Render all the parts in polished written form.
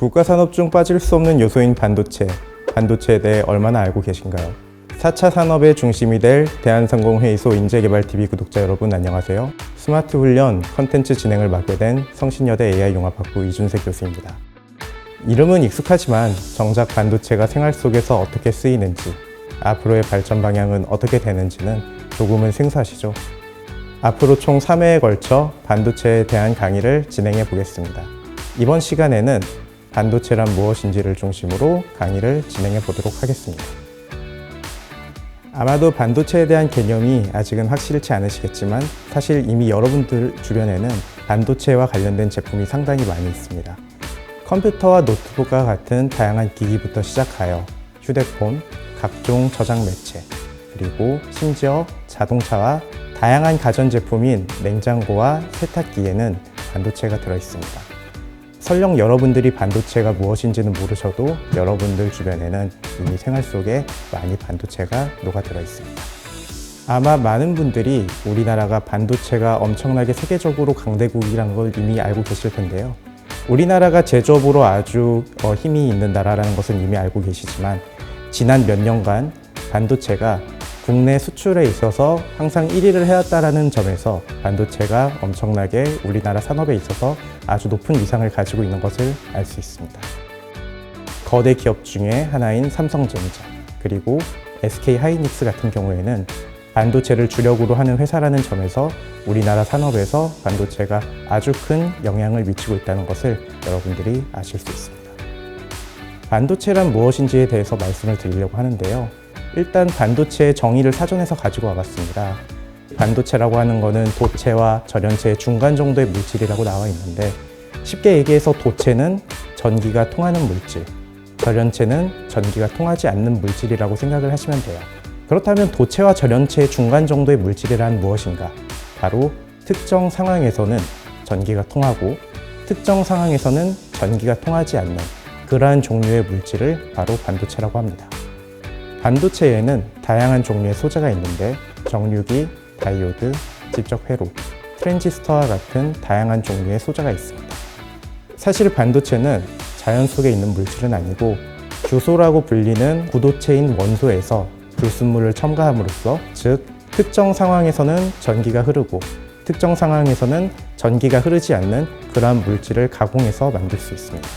국가산업 중 빠질 수 없는 요소인 반도체, 반도체에 대해 얼마나 알고 계신가요? 4차 산업의 중심이 될 대한성공회의소 인재개발TV 구독자 여러분 안녕하세요. 스마트 훈련 컨텐츠 진행을 맡게 된 성신여대 AI융합학부 이준세 교수입니다. 이름은 익숙하지만 정작 반도체가 생활 속에서 어떻게 쓰이는지, 앞으로의 발전 방향은 어떻게 되는지는 조금은 생소하시죠? 앞으로 총 3회에 걸쳐 반도체에 대한 강의를 진행해 보겠습니다. 이번 시간에는 반도체란 무엇인지를 중심으로 강의를 진행해 보도록 하겠습니다. 아마도 반도체에 대한 개념이 아직은 확실치 않으시겠지만 사실 이미 여러분들 주변에는 반도체와 관련된 제품이 상당히 많이 있습니다. 컴퓨터와 노트북과 같은 다양한 기기부터 시작하여 휴대폰, 각종 저장 매체, 그리고 심지어 자동차와 다양한 가전제품인 냉장고와 세탁기에는 반도체가 들어있습니다. 설령 여러분들이 반도체가 무엇인지는 모르셔도 여러분들 주변에는 이미 생활 속에 많이 반도체가 녹아들어 있습니다. 아마 많은 분들이 우리나라가 반도체가 엄청나게 세계적으로 강대국이라는 걸 이미 알고 계실 텐데요. 우리나라가 제조업으로 아주 힘이 있는 나라라는 것은 이미 알고 계시지만 지난 몇 년간 반도체가 국내 수출에 있어서 항상 1위를 해왔다는 점에서 반도체가 엄청나게 우리나라 산업에 있어서 아주 높은 위상을 가지고 있는 것을 알 수 있습니다. 거대 기업 중에 하나인 삼성전자, 그리고 SK하이닉스 같은 경우에는 반도체를 주력으로 하는 회사라는 점에서 우리나라 산업에서 반도체가 아주 큰 영향을 미치고 있다는 것을 여러분들이 아실 수 있습니다. 반도체란 무엇인지에 대해서 말씀을 드리려고 하는데요. 일단 반도체의 정의를 사전에서 가지고 와봤습니다. 반도체라고 하는 것은 도체와 절연체의 중간 정도의 물질이라고 나와 있는데, 쉽게 얘기해서 도체는 전기가 통하는 물질, 절연체는 전기가 통하지 않는 물질이라고 생각을 하시면 돼요. 그렇다면 도체와 절연체의 중간 정도의 물질이란 무엇인가? 바로 특정 상황에서는 전기가 통하고 특정 상황에서는 전기가 통하지 않는 그러한 종류의 물질을 바로 반도체라고 합니다. 반도체에는 다양한 종류의 소재가 있는데 정류기, 다이오드, 직접 회로, 트랜지스터와 같은 다양한 종류의 소재가 있습니다. 사실 반도체는 자연 속에 있는 물질은 아니고 규소라고 불리는 구도체인 원소에서 불순물을 첨가함으로써, 즉 특정 상황에서는 전기가 흐르고 특정 상황에서는 전기가 흐르지 않는 그러한 물질을 가공해서 만들 수 있습니다.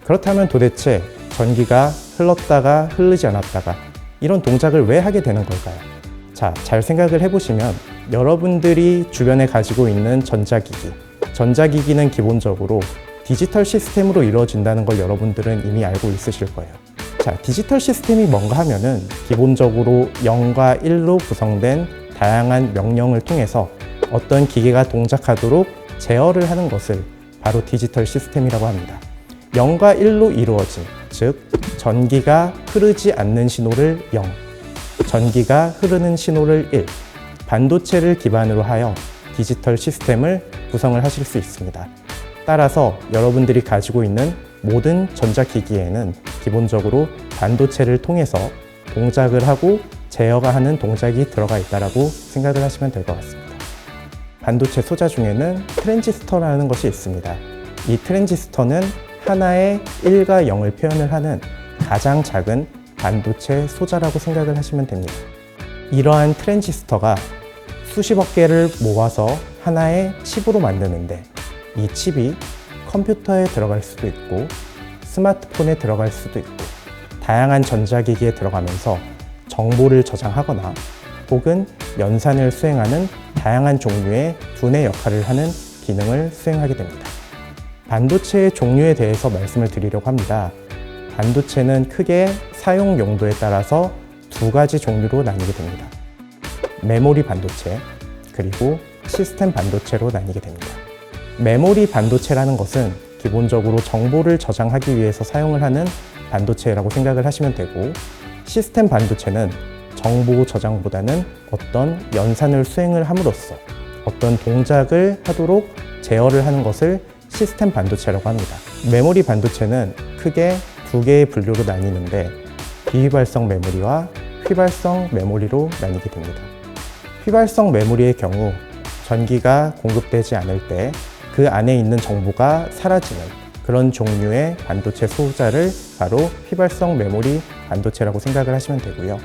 그렇다면 도대체 전기가 흘렀다가 흐르지 않았다가 이런 동작을 왜 하게 되는 걸까요? 자, 잘 생각을 해보시면 여러분들이 주변에 가지고 있는 전자기기는 기본적으로 디지털 시스템으로 이루어진다는 걸 여러분들은 이미 알고 있으실 거예요. 자, 디지털 시스템이 뭔가 하면은 기본적으로 0과 1로 구성된 다양한 명령을 통해서 어떤 기계가 동작하도록 제어를 하는 것을 바로 디지털 시스템이라고 합니다. 0과 1로 이루어진, 즉 전기가 흐르지 않는 신호를 0, 전기가 흐르는 신호를 1, 반도체를 기반으로 하여 디지털 시스템을 구성을 하실 수 있습니다. 따라서 여러분들이 가지고 있는 모든 전자기기에는 기본적으로 반도체를 통해서 동작을 하고 제어가 하는 동작이 들어가 있다고 생각을 하시면 될 것 같습니다. 반도체 소자 중에는 트랜지스터라는 것이 있습니다. 이 트랜지스터는 하나의 1과 0을 표현을 하는 가장 작은 반도체 소자라고 생각을 하시면 됩니다. 이러한 트랜지스터가 수십억 개를 모아서 하나의 칩으로 만드는데, 이 칩이 컴퓨터에 들어갈 수도 있고 스마트폰에 들어갈 수도 있고 다양한 전자기기에 들어가면서 정보를 저장하거나 혹은 연산을 수행하는 다양한 종류의 두뇌 역할을 하는 기능을 수행하게 됩니다. 반도체의 종류에 대해서 말씀을 드리려고 합니다. 반도체는 크게 사용 용도에 따라서 두 가지 종류로 나뉘게 됩니다. 메모리 반도체, 그리고 시스템 반도체로 나뉘게 됩니다. 메모리 반도체라는 것은 기본적으로 정보를 저장하기 위해서 사용을 하는 반도체라고 생각을 하시면 되고, 시스템 반도체는 정보 저장보다는 어떤 연산을 수행을 함으로써 어떤 동작을 하도록 제어를 하는 것을 시스템 반도체라고 합니다. 메모리 반도체는 크게 두 개의 분류로 나뉘는데, 비휘발성 메모리와 휘발성 메모리로 나뉘게 됩니다. 휘발성 메모리의 경우 전기가 공급되지 않을 때 그 안에 있는 정보가 사라지는 그런 종류의 반도체 소자를 바로 휘발성 메모리 반도체라고 생각을 하시면 되고요.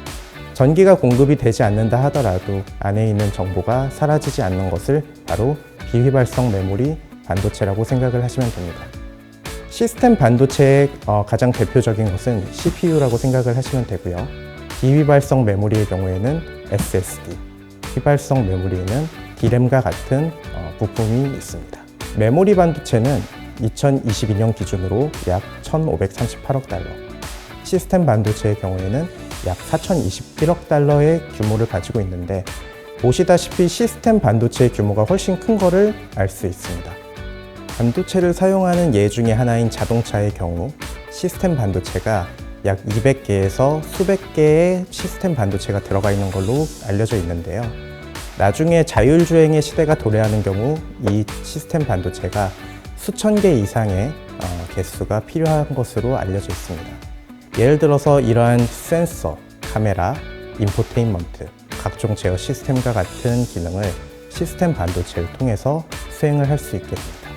전기가 공급이 되지 않는다 하더라도 안에 있는 정보가 사라지지 않는 것을 바로 비휘발성 메모리 반도체라고 생각을 하시면 됩니다. 시스템 반도체의 가장 대표적인 것은 CPU라고 생각을 하시면 되고요. 비휘발성 메모리의 경우에는 SSD, 휘발성 메모리에는 D램과 같은 부품이 있습니다. 메모리 반도체는 2022년 기준으로 약 1,538억 달러, 시스템 반도체의 경우에는 약 4,021억 달러의 규모를 가지고 있는데, 보시다시피 시스템 반도체의 규모가 훨씬 큰 거를 알 수 있습니다. 반도체를 사용하는 예 중에 하나인 자동차의 경우 시스템 반도체가 약 200개에서 수백 개의 시스템 반도체가 들어가 있는 걸로 알려져 있는데요. 나중에 자율주행의 시대가 도래하는 경우 이 시스템 반도체가 수천 개 이상의 개수가 필요한 것으로 알려져 있습니다. 예를 들어서 이러한 센서, 카메라, 인포테인먼트, 각종 제어 시스템과 같은 기능을 시스템 반도체를 통해서 수행을 할 수 있게 됩니다.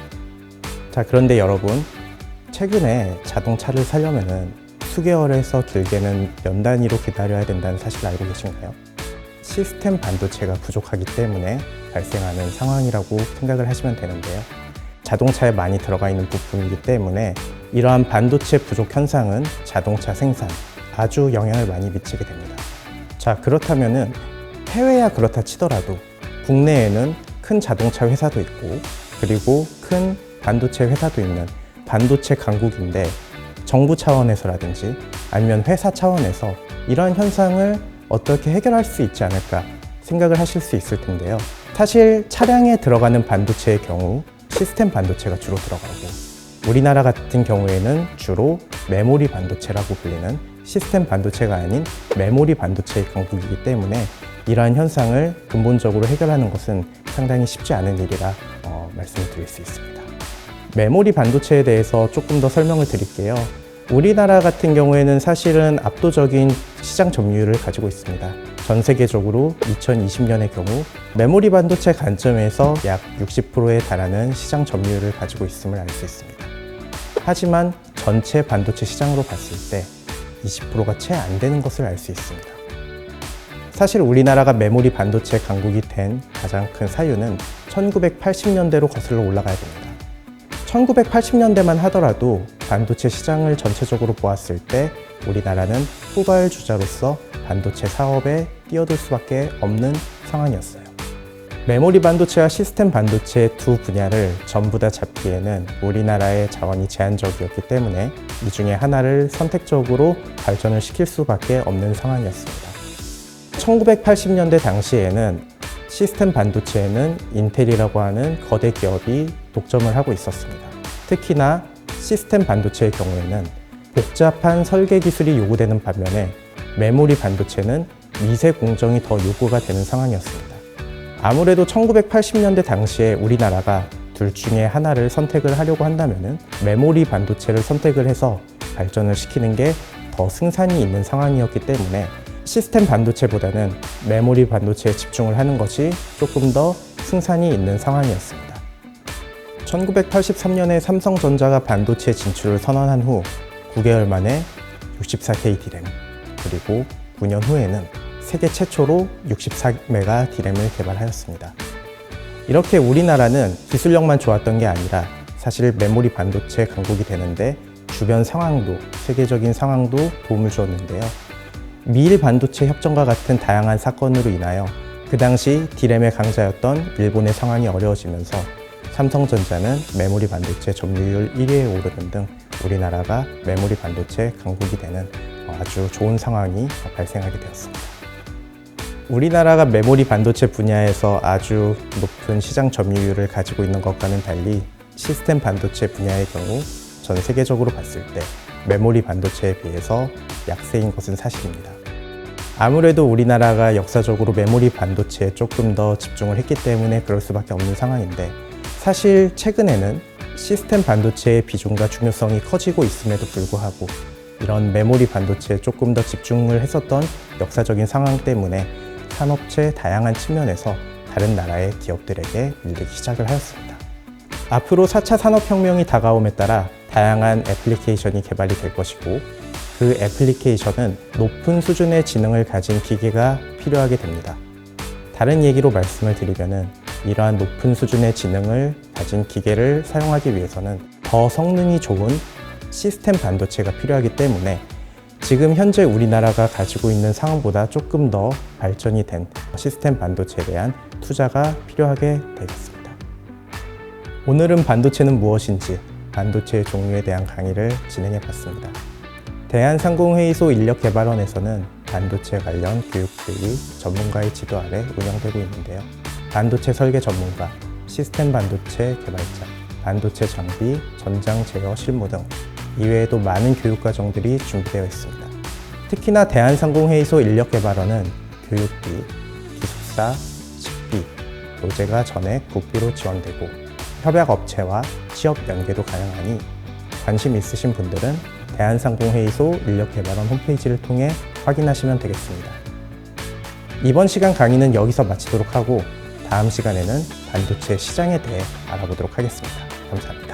자, 그런데 여러분, 최근에 자동차를 사려면은 수개월에서 길게는 연 단위로 기다려야 된다는 사실 알고 계신가요? 시스템 반도체가 부족하기 때문에 발생하는 상황이라고 생각을 하시면 되는데요. 자동차에 많이 들어가 있는 부품이기 때문에 이러한 반도체 부족 현상은 자동차 생산 아주 영향을 많이 미치게 됩니다. 자, 그렇다면은 해외야 그렇다 치더라도 국내에는 큰 자동차 회사도 있고 그리고 큰 반도체 회사도 있는 반도체 강국인데, 정부 차원에서라든지 아니면 회사 차원에서 이러한 현상을 어떻게 해결할 수 있지 않을까 생각을 하실 수 있을 텐데요. 사실 차량에 들어가는 반도체의 경우 시스템 반도체가 주로 들어가고, 우리나라 같은 경우에는 주로 메모리 반도체라고 불리는 시스템 반도체가 아닌 메모리 반도체의 강국이기 때문에 이러한 현상을 근본적으로 해결하는 것은 상당히 쉽지 않은 일이라 말씀을 드릴 수 있습니다. 메모리 반도체에 대해서 조금 더 설명을 드릴게요. 우리나라 같은 경우에는 사실은 압도적인 시장 점유율을 가지고 있습니다. 전 세계적으로 2020년의 경우 메모리 반도체 관점에서 약 60%에 달하는 시장 점유율을 가지고 있음을 알 수 있습니다. 하지만 전체 반도체 시장으로 봤을 때 20%가 채 안 되는 것을 알 수 있습니다. 사실 우리나라가 메모리 반도체 강국이 된 가장 큰 사유는 1980년대로 거슬러 올라가야 됩니다. 1980년대만 하더라도 반도체 시장을 전체적으로 보았을 때 우리나라는 후발주자로서 반도체 사업에 뛰어들 수밖에 없는 상황이었어요. 메모리 반도체와 시스템 반도체 두 분야를 전부 다 잡기에는 우리나라의 자원이 제한적이었기 때문에 이 중에 하나를 선택적으로 발전을 시킬 수밖에 없는 상황이었습니다. 1980년대 당시에는 시스템 반도체에는 인텔이라고 하는 거대 기업이 독점을 하고 있었습니다. 특히나 시스템 반도체의 경우에는 복잡한 설계 기술이 요구되는 반면에 메모리 반도체는 미세 공정이 더 요구가 되는 상황이었습니다. 아무래도 1980년대 당시에 우리나라가 둘 중에 하나를 선택을 하려고 한다면 메모리 반도체를 선택을 해서 발전을 시키는 게 더 승산이 있는 상황이었기 때문에 시스템 반도체보다는 메모리 반도체에 집중을 하는 것이 조금 더 승산이 있는 상황이었습니다. 1983년에 삼성전자가 반도체 진출을 선언한 후 9개월 만에 64K D램, 그리고 9년 후에는 세계 최초로 64메가 D램을 개발하였습니다. 이렇게 우리나라는 기술력만 좋았던 게 아니라 사실 메모리 반도체 강국이 되는데 주변 상황도, 세계적인 상황도 도움을 주었는데요. 미일 반도체 협정과 같은 다양한 사건으로 인하여 그 당시 D램의 강자였던 일본의 상황이 어려워지면서 삼성전자는 메모리 반도체 점유율 1위에 오르는 등 우리나라가 메모리 반도체 강국이 되는 아주 좋은 상황이 발생하게 되었습니다. 우리나라가 메모리 반도체 분야에서 아주 높은 시장 점유율을 가지고 있는 것과는 달리 시스템 반도체 분야의 경우 전 세계적으로 봤을 때 메모리 반도체에 비해서 약세인 것은 사실입니다. 아무래도 우리나라가 역사적으로 메모리 반도체에 조금 더 집중을 했기 때문에 그럴 수밖에 없는 상황인데, 사실 최근에는 시스템 반도체의 비중과 중요성이 커지고 있음에도 불구하고 이런 메모리 반도체에 조금 더 집중을 했었던 역사적인 상황 때문에 산업체 다양한 측면에서 다른 나라의 기업들에게 밀리기 시작을 하였습니다. 앞으로 4차 산업혁명이 다가옴에 따라 다양한 애플리케이션이 개발이 될 것이고 그 애플리케이션은 높은 수준의 지능을 가진 기계가 필요하게 됩니다. 다른 얘기로 말씀을 드리면은 이러한 높은 수준의 지능을 가진 기계를 사용하기 위해서는 더 성능이 좋은 시스템 반도체가 필요하기 때문에 지금 현재 우리나라가 가지고 있는 상황보다 조금 더 발전이 된 시스템 반도체에 대한 투자가 필요하게 되겠습니다. 오늘은 반도체는 무엇인지 반도체의 종류에 대한 강의를 진행해 봤습니다. 대한상공회의소 인력개발원에서는 반도체 관련 교육들이 전문가의 지도 아래 운영되고 있는데요. 반도체 설계 전문가, 시스템 반도체 개발자, 반도체 장비, 전장 제어 실무 등 이외에도 많은 교육과정들이 준비되어 있습니다. 특히나 대한상공회의소 인력개발원은 교육비, 기숙사, 식비, 교재가 전액 국비로 지원되고 협약업체와 취업 연계도 가능하니 관심 있으신 분들은 대한상공회의소 인력개발원 홈페이지를 통해 확인하시면 되겠습니다. 이번 시간 강의는 여기서 마치도록 하고 다음 시간에는 반도체 시장에 대해 알아보도록 하겠습니다. 감사합니다.